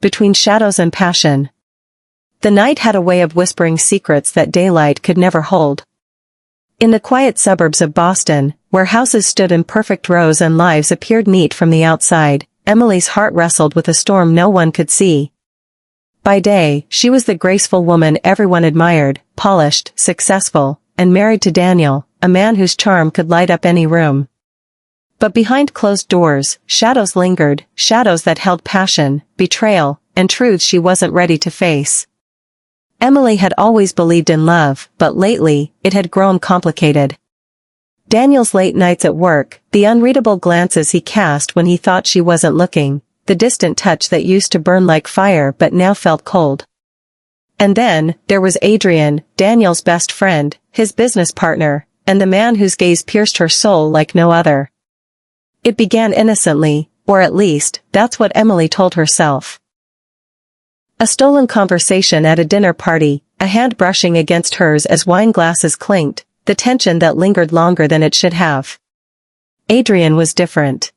between shadows and passion. The night had a way of whispering secrets that daylight could never hold. In the quiet suburbs of Boston, where houses stood in perfect rows and lives appeared neat from the outside, Emily's heart wrestled with a storm no one could see. By day, she was the graceful woman everyone admired, polished, successful, and married to Daniel, a man whose charm could light up any room. But behind closed doors, shadows lingered, shadows that held passion, betrayal, and truths she wasn't ready to face. Emily had always believed in love, but lately, it had grown complicated. Daniel's late nights at work, the unreadable glances he cast when he thought she wasn't looking, the distant touch that used to burn like fire but now felt cold. And then, there was Adrian, Daniel's best friend, his business partner, and the man whose gaze pierced her soul like no other. It began innocently, or at least, that's what Emily told herself. A stolen conversation at a dinner party, a hand brushing against hers as wine glasses clinked, the tension that lingered longer than it should have. Adrian was different.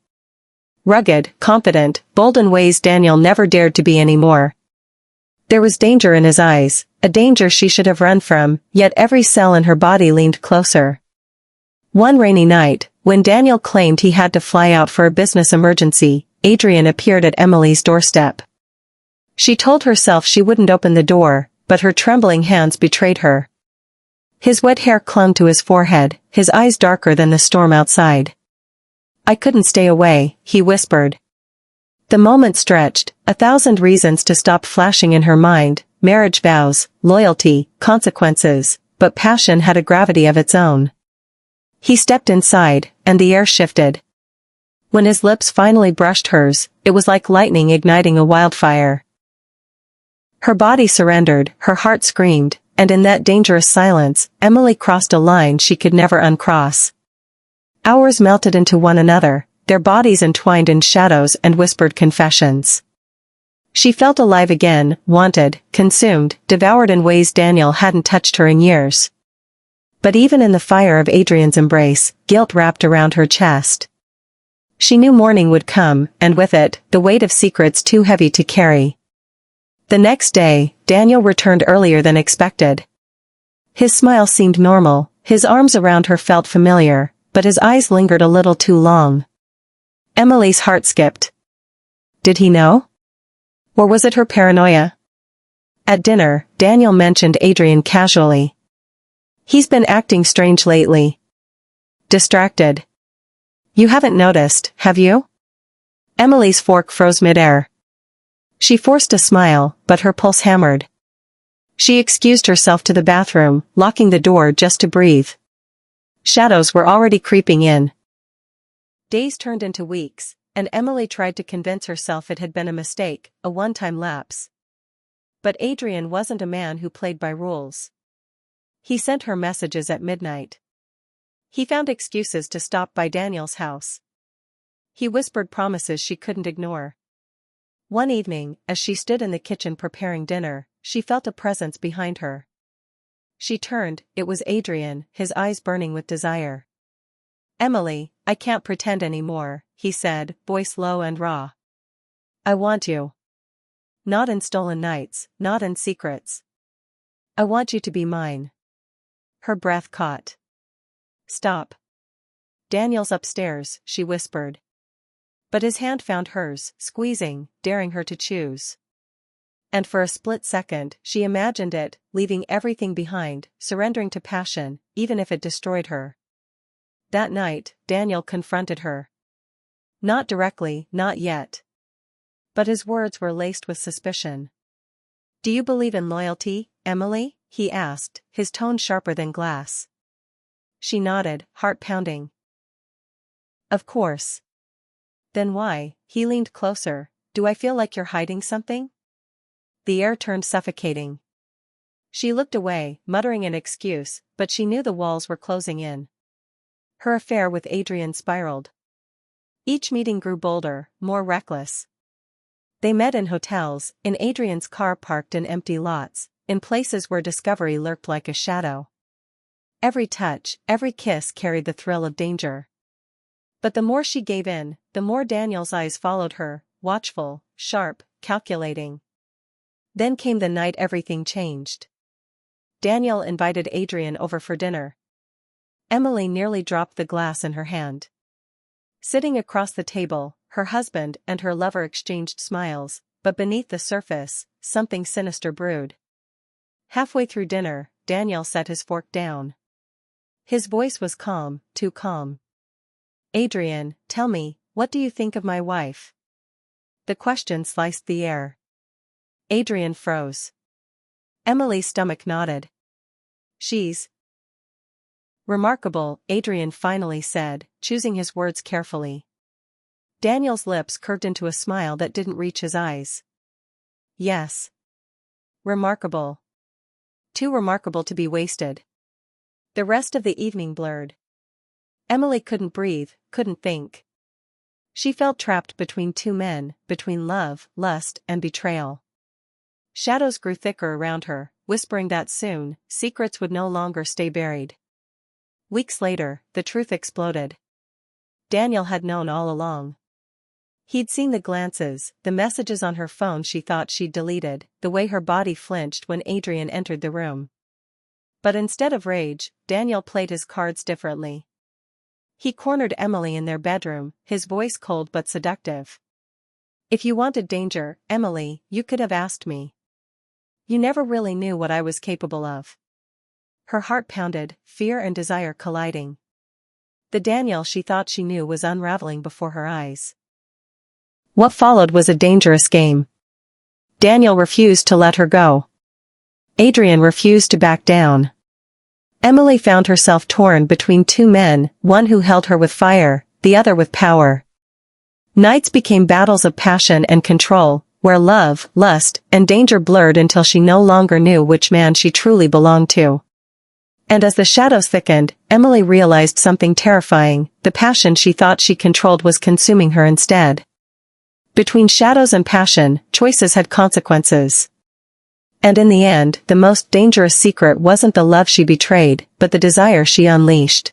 Rugged, confident, bold in ways Daniel never dared to be anymore. There was danger in his eyes, a danger she should have run from, yet every cell in her body leaned closer. One rainy night, when Daniel claimed he had to fly out for a business emergency, Adrian appeared at Emily's doorstep. She told herself she wouldn't open the door, but her trembling hands betrayed her. His wet hair clung to his forehead, his eyes darker than the storm outside. "I couldn't stay away," he whispered. The moment stretched, 1,000 reasons to stop flashing in her mind, marriage vows, loyalty, consequences, but passion had a gravity of its own. He stepped inside, and the air shifted. When his lips finally brushed hers, it was like lightning igniting a wildfire. Her body surrendered, her heart screamed, and in that dangerous silence, Emily crossed a line she could never uncross. Hours melted into one another, their bodies entwined in shadows and whispered confessions. She felt alive again, wanted, consumed, devoured in ways Daniel hadn't touched her in years. But even in the fire of Adrian's embrace, guilt wrapped around her chest. She knew morning would come, and with it, the weight of secrets too heavy to carry. The next day, Daniel returned earlier than expected. His smile seemed normal, his arms around her felt familiar, but his eyes lingered a little too long. Emily's heart skipped. Did he know? Or was it her paranoia? At dinner, Daniel mentioned Adrian casually. "He's been acting strange lately. Distracted. You haven't noticed, have you?" Emily's fork froze midair. She forced a smile, but her pulse hammered. She excused herself to the bathroom, locking the door just to breathe. Shadows were already creeping in. Days turned into weeks, and Emily tried to convince herself it had been a mistake, a one-time lapse. But Adrian wasn't a man who played by rules. He sent her messages at midnight. He found excuses to stop by Daniel's house. He whispered promises she couldn't ignore. One evening, as she stood in the kitchen preparing dinner, she felt a presence behind her. She turned, it was Adrian, his eyes burning with desire. "Emily, I can't pretend anymore," he said, voice low and raw. "I want you. Not in stolen nights, not in secrets. I want you to be mine." Her breath caught. "Stop. Daniel's upstairs," she whispered. But his hand found hers, squeezing, daring her to choose. And for a split second, she imagined it, leaving everything behind, surrendering to passion, even if it destroyed her. That night, Daniel confronted her. Not directly, not yet. But his words were laced with suspicion. "Do you believe in loyalty, Emily?" he asked, his tone sharper than glass. She nodded, heart pounding. "Of course." "Then why?" He leaned closer. "Do I feel like you're hiding something?" The air turned suffocating. She looked away, muttering an excuse, but she knew the walls were closing in. Her affair with Adrian spiraled. Each meeting grew bolder, more reckless. They met in hotels, in Adrian's car parked in empty lots, in places where discovery lurked like a shadow. Every touch, every kiss carried the thrill of danger. But the more she gave in, the more Daniel's eyes followed her, watchful, sharp, calculating. Then came the night everything changed. Daniel invited Adrian over for dinner. Emily nearly dropped the glass in her hand. Sitting across the table, her husband and her lover exchanged smiles, but beneath the surface, something sinister brewed. Halfway through dinner, Daniel set his fork down. His voice was calm, too calm. "Adrian, tell me, what do you think of my wife?" The question sliced the air. Adrian froze. Emily's stomach knotted. "She's remarkable," Adrian finally said, choosing his words carefully. Daniel's lips curved into a smile that didn't reach his eyes. "Yes. Remarkable. Too remarkable to be wasted." The rest of the evening blurred. Emily couldn't breathe, couldn't think. She felt trapped between two men, between love, lust, and betrayal. Shadows grew thicker around her, whispering that soon, secrets would no longer stay buried. Weeks later, the truth exploded. Daniel had known all along. He'd seen the glances, the messages on her phone she thought she'd deleted, the way her body flinched when Adrian entered the room. But instead of rage, Daniel played his cards differently. He cornered Emily in their bedroom, his voice cold but seductive. "If you wanted danger, Emily, you could have asked me. You never really knew what I was capable of." Her heart pounded, fear and desire colliding. The Daniel she thought she knew was unraveling before her eyes. What followed was a dangerous game. Daniel refused to let her go. Adrian refused to back down. Emily found herself torn between two men, one who held her with fire, the other with power. Nights became battles of passion and control, where love, lust, and danger blurred until she no longer knew which man she truly belonged to. And as the shadows thickened, Emily realized something terrifying: the passion she thought she controlled was consuming her instead. Between shadows and passion, choices had consequences. And in the end, the most dangerous secret wasn't the love she betrayed, but the desire she unleashed.